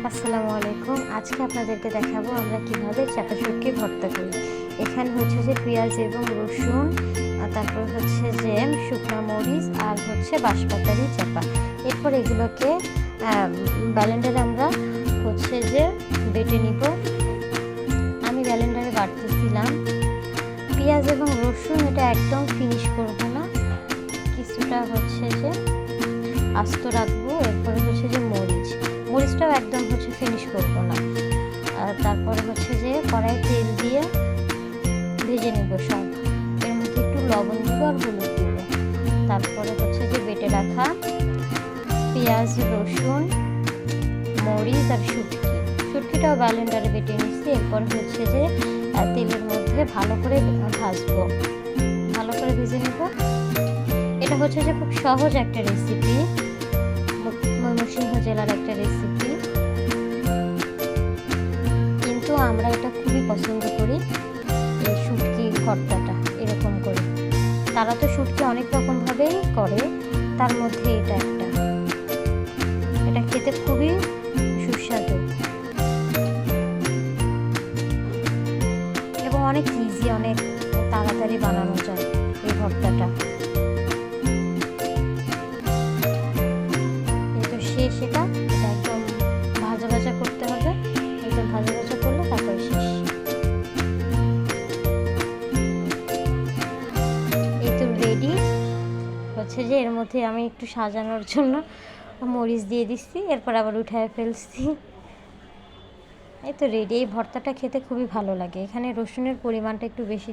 আসসালামু আলাইকুম। আজকে আপনাদেরকে দেখাবো আমরা কিভাবে চাপা শুটকি ভর্তা করি। এখানে হচ্ছে যে পেঁয়াজ এবং রসুন, তারপর হচ্ছে যে শুকনো মরিচ আর হচ্ছে বাঁশপাতারি চাপা। এরপর এগুলোকে ব্লেন্ডারে আমরা হচ্ছে যে বেটে নিব। আমি ব্লেন্ডারে বাটতেছিলাম। পেঁয়াজ এবং রসুন এটা একদম ফিনিশ করব না, কিছুটা হচ্ছে যে আস্ত রাখবো। এরপরে হচ্ছে যে মরিচটাও একদম হচ্ছে ফিনিশ করবো না। আর তারপরে হচ্ছে যে কড়াই তেল দিয়ে ভেজে নেব সব। এর মধ্যে একটু লবণ দিব আর হলুদ দিব। তারপরে হচ্ছে যে বেটে রাখা পেঁয়াজ, রসুন, মরিচ আর শুটকিটাও ব্লেন্ডারে বেটে নিচ্ছি। এরপর হচ্ছে যে তেলের মধ্যে ভালো করে ভাজবো, ভালো করে ভেজে নেব। এটা হচ্ছে যে খুব সহজ একটা রেসিপি, ময়মনসিংহ জেলার একটা রেসিপি, কিন্তু আমরা এটা খুবই পছন্দ করি। এই শুটকি ভর্তাটা এরকম করে, তারা তো শুটকি অনেক রকমভাবেই করে, তার মধ্যে এটা খেতে খুবই সুস্বাদু এবং অনেক ইজি, অনেক তাড়াতাড়ি বানানো যায় এই ভর্তাটা। সেটা একদম ভাজা ভাজা করতে হবে, একদম ভাজা ভাজা করলে তারপরে শেষ। এই তো রেডি হচ্ছে যে। এর মধ্যে আমি একটু সাজানোর জন্য মরিচ দিয়ে দিচ্ছি, এরপর আবার উঠায় ফেলছি। এই তো রেডি। এই ভর্তাটা খেতে খুবই ভালো লাগে। এখানে রসুনের পরিমাণটা একটু বেশি